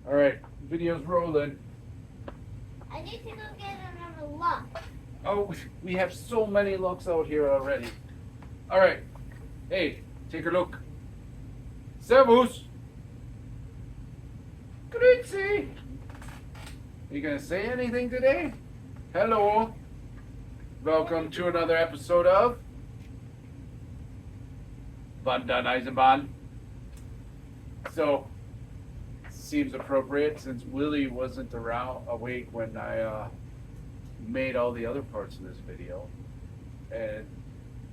All right, video's rolling. I need to go get another lock. Oh, we have so many looks out here already. All right, hey, take a look. Servus. Grüezi. Are you gonna say anything today? Hello. Welcome to another episode of Eisenbahn. So, seems appropriate since Willie wasn't awake when I made all the other parts of this video. And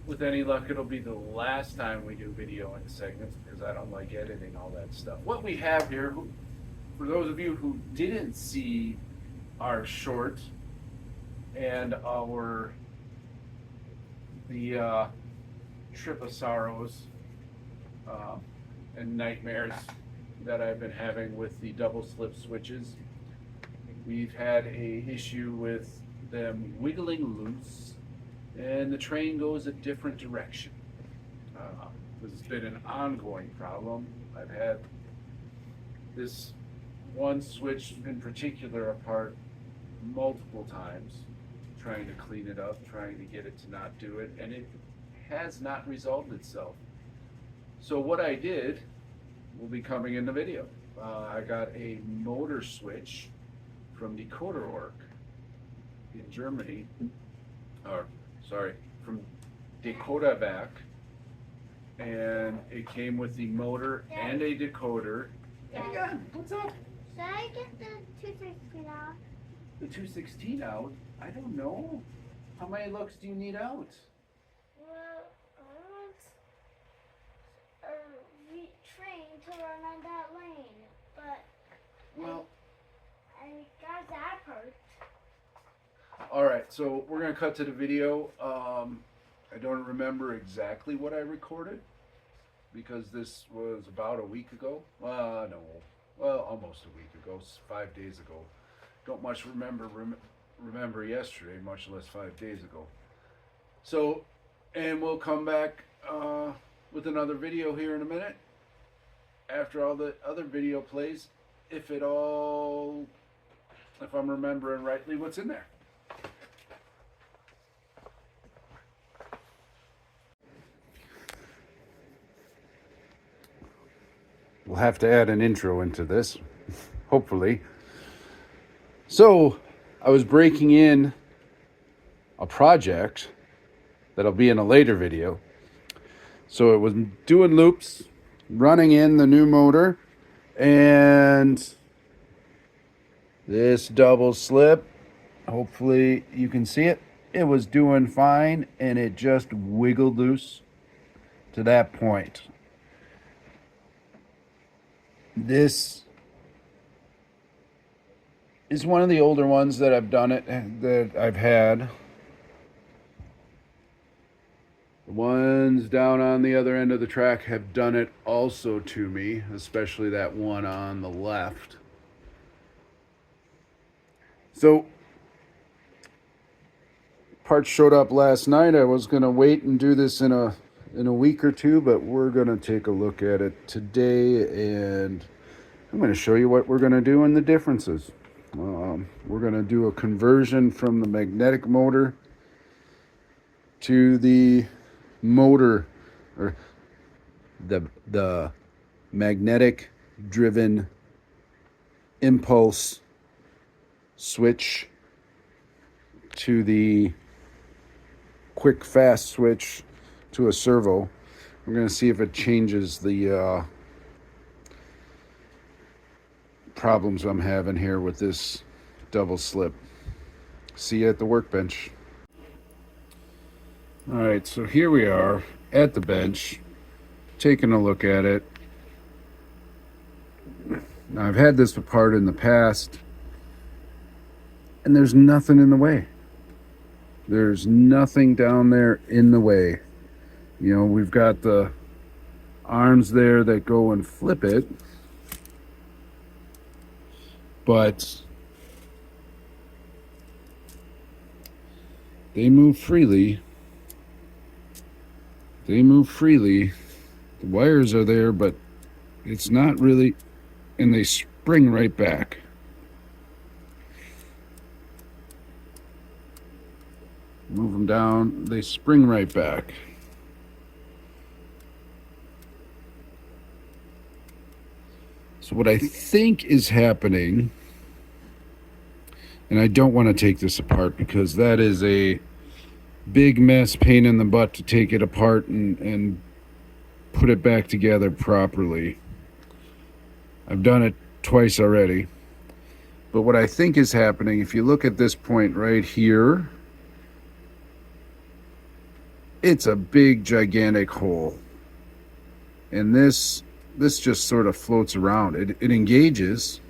with any luck, it'll be the last time we do video in segments because I don't like editing all that stuff. What we have here, for those of you who didn't see our short and the trip of sorrows and nightmares that I've been having with the double slip switches. We've had a issue with them wiggling loose and the train goes a different direction. This has been an ongoing problem. I've had this one switch in particular apart multiple times, trying to clean it up, trying to get it to not do it, and it has not resolved itself. So what I did will be coming in the video. I got a motor switch from DecoderWerk in Germany, from DecoderWerk, and it came with the motor and a decoder. Hang on, what's up? Should I get the 216 out? The 216 out? I don't know. How many looks do you need out? Well, I want a train to run on that lane, but Well, I got that part. all right, so we're gonna cut to the video. I don't remember exactly what I recorded because this was about a week ago. No, well, almost a week ago, 5 days ago. Don't much remember yesterday, much less 5 days ago. So, and we'll come back with another video here in a minute after all the other video plays, if I'm remembering rightly what's in there. We'll have to add an intro into this, hopefully. So, I was breaking in a project that'll be in a later video. So it was doing loops, running in the new motor, and this double slip, hopefully you can see it, it was doing fine and it just wiggled loose to that point. This is one of the older ones that I've had. The ones down on the other end of the track have done it also to me, especially that one on the left. So, parts showed up last night. I was going to wait and do this in a week or two, but we're going to take a look at it today, and I'm going to show you what we're going to do and the differences. We're going to do a conversion from the magnetic motor to the motor, or the magnetic driven impulse switch to the quick fast switch to a servo. We're going to see if it changes the problems I'm having here with this double slip. See you at the workbench. All right, so here we are at the bench, taking a look at it. Now, I've had this apart in the past, and there's nothing in the way. There's nothing down there in the way. You know, we've got the arms there that go and flip it, but they move freely. The wires are there, but it's not really, and they spring right back. Move them down, they spring right back. So what I think is happening, and I don't want to take this apart because that is a big mess, pain in the butt to take it apart and put it back together properly. I've done it twice already. But what I think is happening, if you look at this point right here, it's a big gigantic hole. And this just sort of floats around. It engages.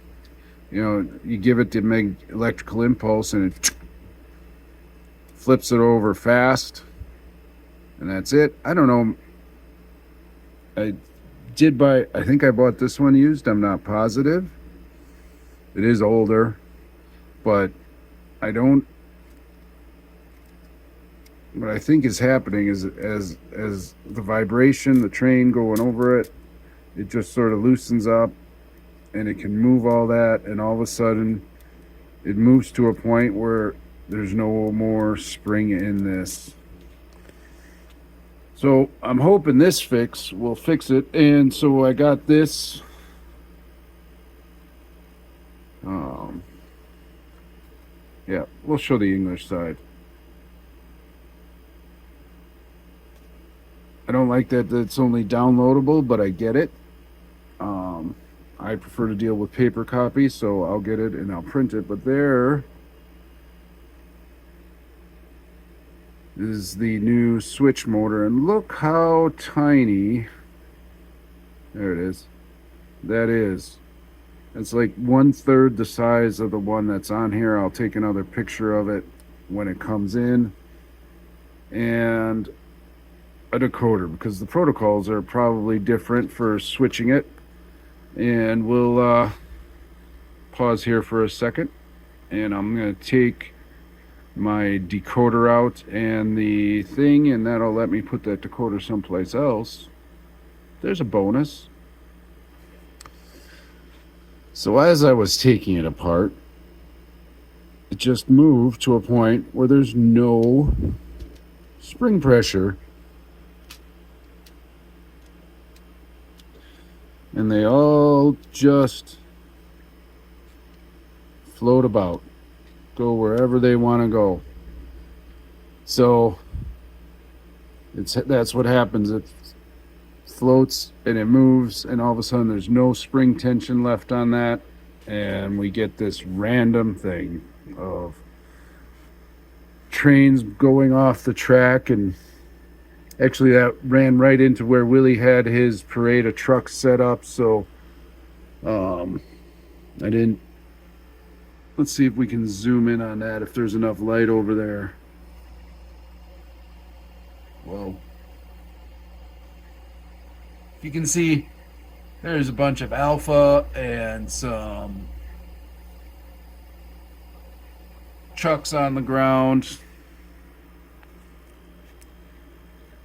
You know, you give it the electrical impulse and it flips it over fast. And that's it. I don't know. I think I bought this one used. I'm not positive. It is older, but what I think is happening is as the vibration, the train going over it, it just sort of loosens up and it can move all that, and all of a sudden it moves to a point where there's no more spring in this. So I'm hoping this fix will fix it. And so I got this yeah, we'll show the English side. I don't like that it's only downloadable, but I get it. I prefer to deal with paper copies, so I'll get it and I'll print it. But there is the new switch motor, and look how tiny. There it is. That is. It's like 1/3 the size of the one that's on here. I'll take another picture of it when it comes in. And a decoder, because the protocols are probably different for switching it. And we'll pause here for a second, and I'm going to take my decoder out and the thing, and that'll let me put that decoder someplace else. There's a bonus. So as I was taking it apart, it just moved to a point where there's no spring pressure. And they all just float about, go wherever they want to go. So that's what happens. It floats and it moves, and all of a sudden there's no spring tension left on that, and we get this random thing of trains going off the track. And actually, that ran right into where Willie had his parade of trucks set up. So, I didn't. Let's see if we can zoom in on that, if there's enough light over there. Whoa. You can see there's a bunch of alpha and some trucks on the ground.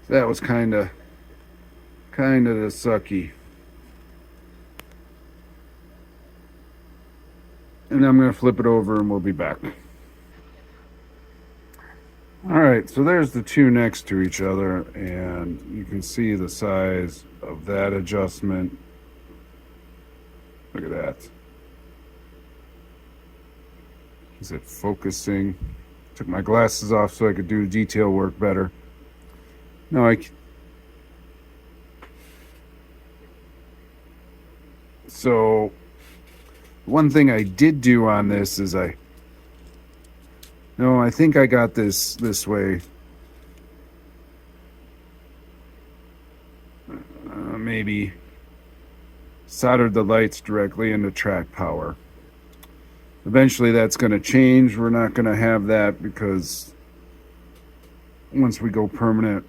That was kind of the sucky. And I'm going to flip it over and we'll be back. Alright, so there's the two next to each other, and you can see the size of that adjustment. Look at that. Is it focusing? Took my glasses off so I could do detail work better. No, so one thing I did do on this is I think I got this way. Maybe soldered the lights directly into track power. Eventually that's going to change. We're not going to have that, because once we go permanent,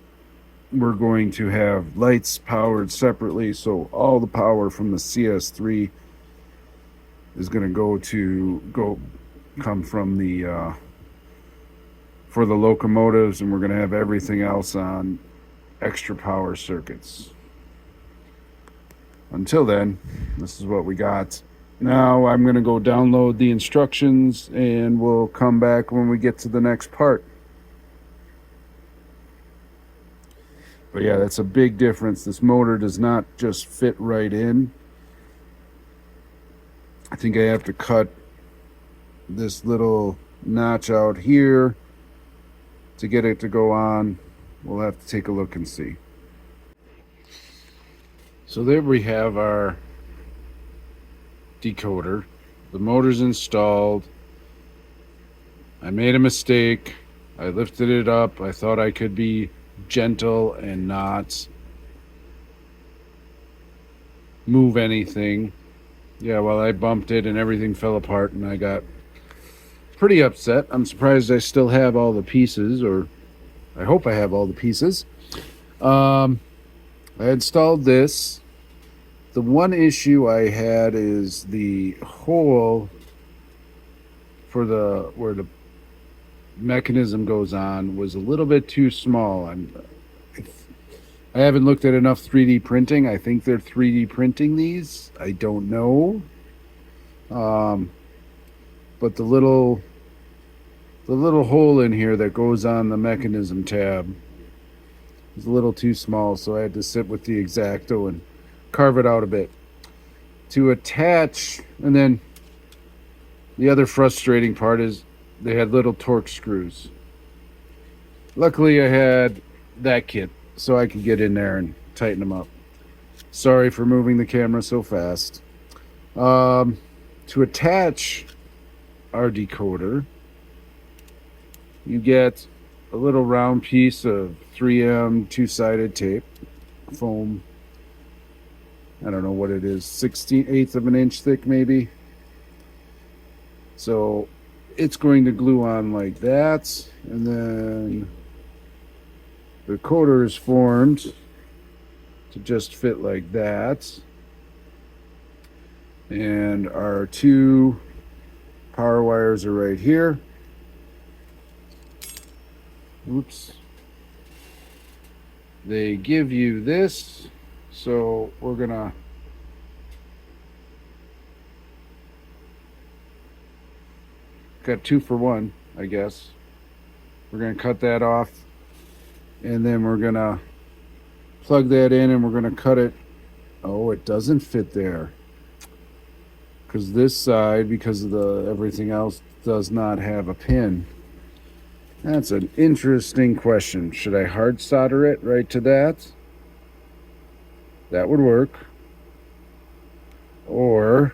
we're going to have lights powered separately. So all the power from the CS3 is going to come from the for the locomotives, and we're going to have everything else on extra power circuits. Until then, this is what we got. Now I'm going to go download the instructions and we'll come back when we get to the next part. But yeah, that's a big difference. This motor does not just fit right in. I think I have to cut this little notch out here to get it to go on. We'll have to take a look and see. So there we have our decoder. The motor's installed. I made a mistake. I lifted it up. I thought I could be gentle and not move anything. Yeah, well, I bumped it and everything fell apart and I got pretty upset. I'm surprised I still have all the pieces, or I hope I have all the pieces. I installed this. The one issue I had is the hole for where the mechanism goes on was a little bit too small. I haven't looked at enough 3D printing. I think they're 3D printing these. I don't know. But the little hole in here that goes on the mechanism tab is a little too small, so I had to sit with the X-Acto and carve it out a bit to attach. And then the other frustrating part is they had little torque screws. Luckily I had that kit so I could get in there and tighten them up. Sorry for moving the camera so fast. To attach our decoder, you get a little round piece of 3M two-sided tape, foam. I don't know what it is, 1/16 of an inch thick maybe. So it's going to glue on like that, and then the decoder is formed to just fit like that. And our two power wires are right here. Oops. They give you this, so we're gonna got 2 for 1, I guess. We're gonna cut that off, and then we're gonna plug that in, and we're gonna cut it. Oh, it doesn't fit there because this side, because of the everything else, does not have a pin. That's an interesting question. Should I hard solder it right to that? That would work. Or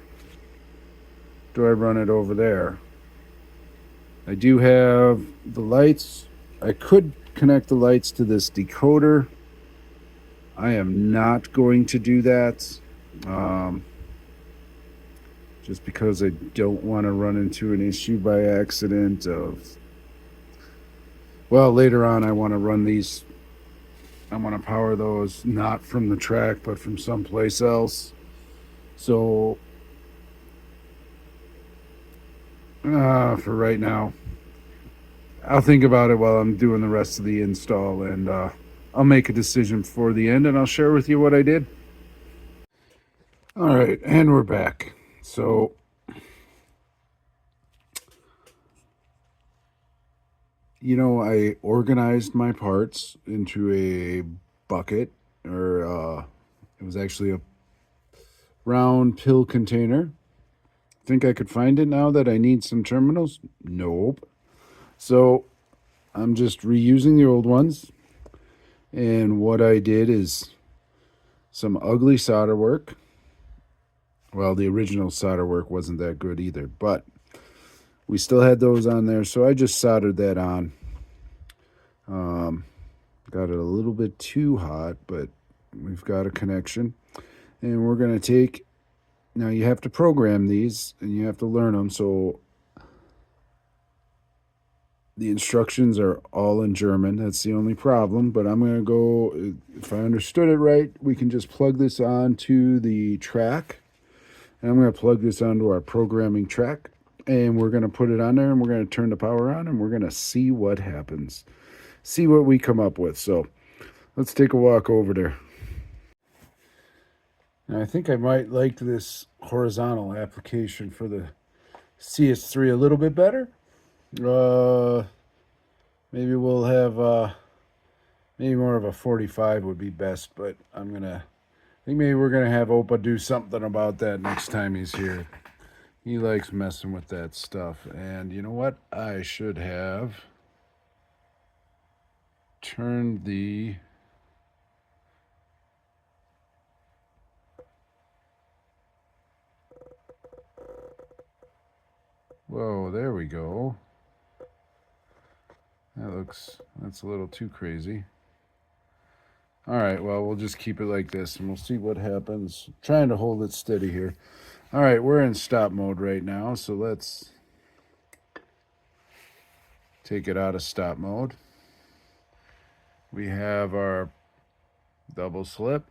do I run it over there? I do have the lights. I could connect the lights to this decoder. I am not going to do that. Just because I don't want to run into an issue by accident of, well, later on I want to run these, I want to power those not from the track but from someplace else. So for right now, I'll think about it while I'm doing the rest of the install, and I'll make a decision for the end, and I'll share with you what I did. All right, and we're back. So I organized my parts into a bucket, or it was actually a round pill container. Think I could find it now that I need some terminals? Nope. So I'm just reusing the old ones. And what I did is some ugly solder work. Well, the original solder work wasn't that good either, but we still had those on there, so I just soldered that on. Got it a little bit too hot, but we've got a connection. And we're going to take, now you have to program these and you have to learn them, so the instructions are all in German. That's the only problem, but I'm going to go, if I understood it right, we can just plug this onto the track. And I'm going to plug this onto our programming track, and we're going to put it on there, and we're going to turn the power on, and we're going to see what happens. See what we come up with. So let's take a walk over there. And I think I might like this horizontal application for the CS3 a little bit better. Maybe we'll have maybe more of a 45 would be best, but I think maybe we're gonna have Opa do something about that next time he's here. He likes messing with that stuff. And you know what? I should have turned the whoa, there we go. That's a little too crazy. All right, well, we'll just keep it like this and we'll see what happens. I'm trying to hold it steady here. All right, we're in stop mode right now, so let's take it out of stop mode. We have our double slip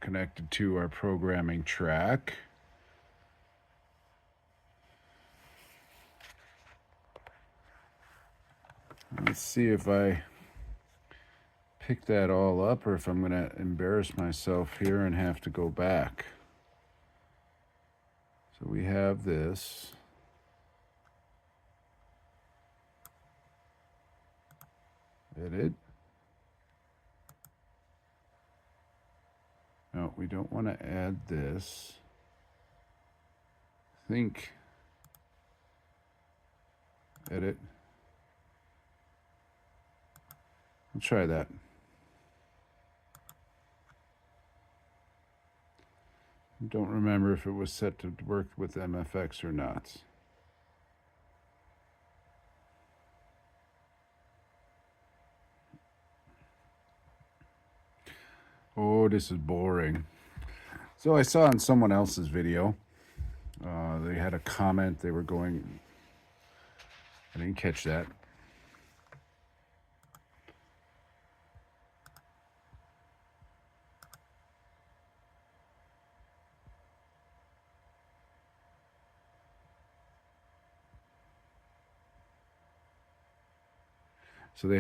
connected to our programming track. Let's see if I pick that all up or if I'm going to embarrass myself here and have to go back. So we have this. Edit. No, we don't want to add this. Think. Edit. We'll try that. Don't remember if it was set to work with MFX or not. Oh, this is boring. So I saw in someone else's video, they had a comment, they were going, I didn't catch that. So they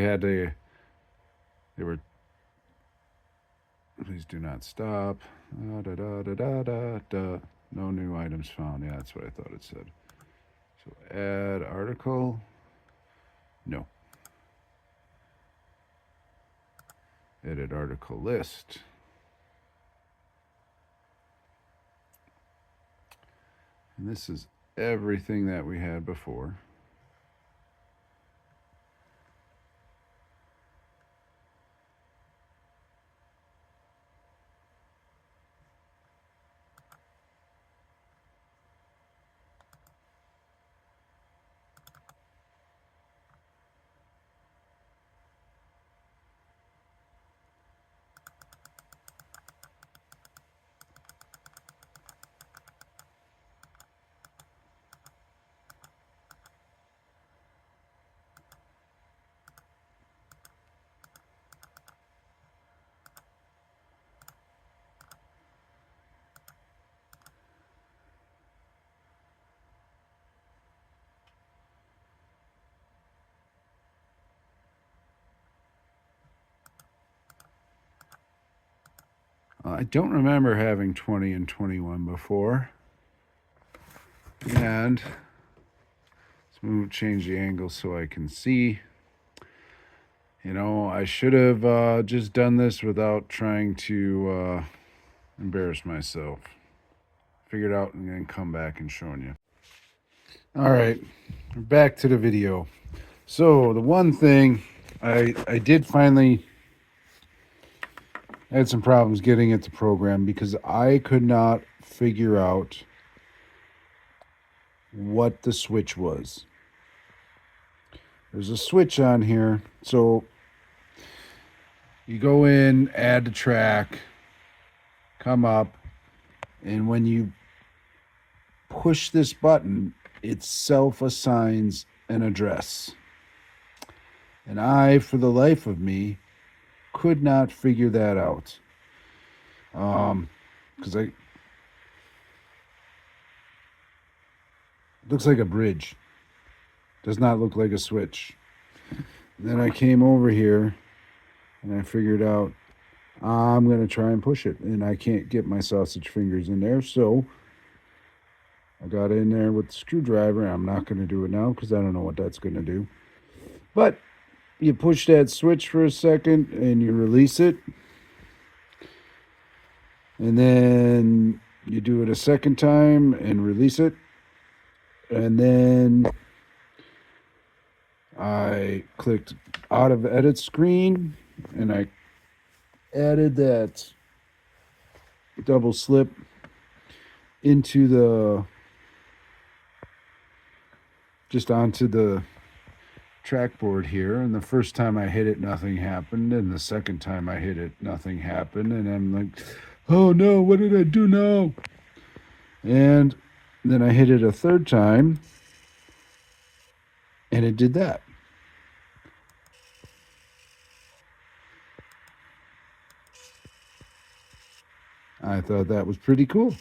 were, please do not stop. Da, da, da, da, da, da. No new items found. Yeah, that's what I thought it said. So add article. No. Edit article list. And this is everything that we had before. I don't remember having 20 and 21 before. And let's change the angle so I can see. You know, I should have just done this without trying to embarrass myself. Figure it out and then come back and showing you. All right, back to the video. So the one thing I did finally had some problems getting it to program because I could not figure out what the switch was. There's a switch on here, so you go in, add the track, come up, and when you push this button, it self-assigns an address. And I, for the life of me, could not figure that out. Because it looks like a bridge. Does not look like a switch. And then I came over here and I figured out I'm going to try and push it, and I can't get my sausage fingers in there, so I got in there with the screwdriver. I'm not going to do it now because I don't know what that's going to do. But you push that switch for a second and you release it, and then you do it a second time and release it, and then I clicked out of edit screen and I added that double slip into the just onto the trackboard here, and the first time I hit it nothing happened, and the second time I hit it nothing happened, and I'm like, oh no, what did I do now? And then I hit it a third time and it did that. I thought that was pretty cool.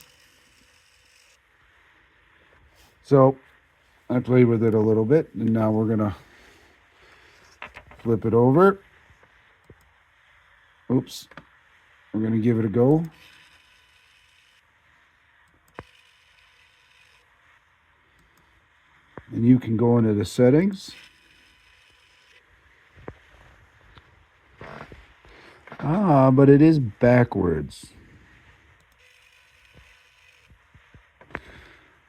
So I played with it a little bit, and now we're gonna flip it over. Oops. We're gonna give it a go. And you can go into the settings. But it is backwards.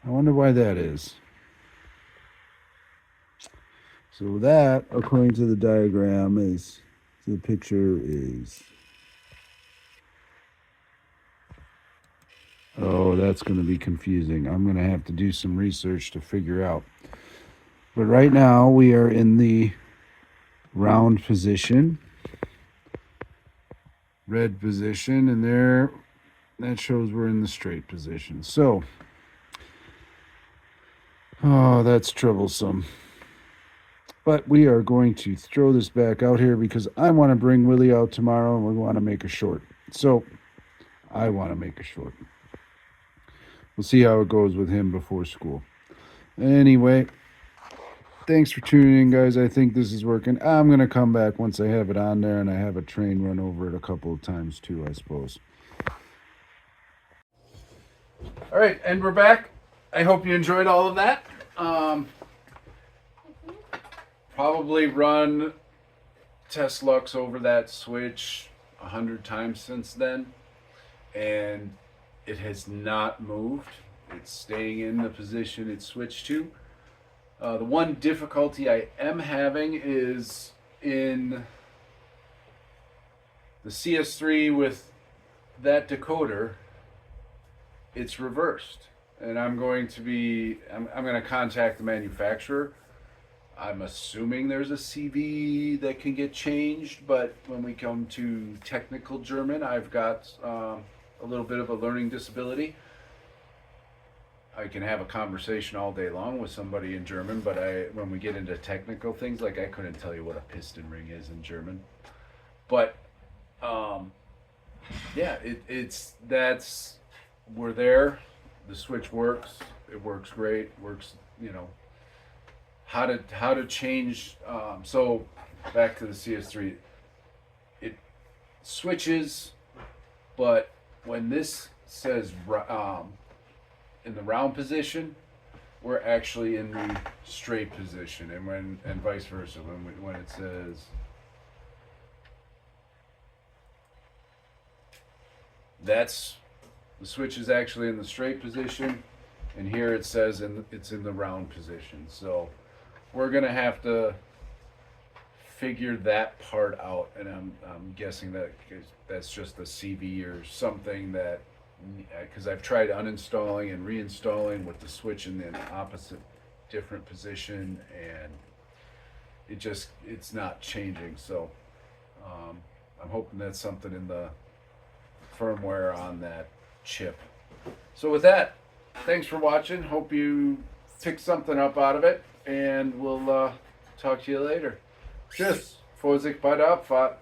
I wonder why that is. So that, according to the diagram, is the picture is. Oh, that's going to be confusing. I'm going to have to do some research to figure out. But right now we are in the round position, red position, and there that shows we're in the straight position. So, oh, that's troublesome. But we are going to throw this back out here because I want to bring Willie out tomorrow and we want to make a short. So, I want to make a short. We'll see how it goes with him before school. Anyway, thanks for tuning in, guys. I think this is working. I'm going to come back once I have it on there and I have a train run over it a couple of times too, I suppose. All right, and we're back. I hope you enjoyed all of that. Probably run test lux over that switch 100 times since then, and it has not moved. It's staying in the position it's switched to. The one difficulty I am having is in the CS3 with that decoder, it's reversed. And I'm going to contact the manufacturer. I'm assuming there's a CV that can get changed, but when we come to technical German, I've got a little bit of a learning disability. I can have a conversation all day long with somebody in German, but when we get into technical things, like I couldn't tell you what a piston ring is in German. But yeah, we're there. The switch works. It works great. Works, how to change. So back to the CS3, it switches, but when this says in the round position, we're actually in the straight position, and vice versa. When it says the switch is actually in the straight position, and here it says it's in the round position. So we're gonna have to figure that part out, and I'm guessing that that's just a CV or something that, because I've tried uninstalling and reinstalling with the switch in the opposite different position, and it's not changing. So I'm hoping that's something in the firmware on that chip. So with that, thanks for watching. Hope you picked something up out of it, and we'll talk to you later. Tschüss. Vorsicht bei der Abfahrt.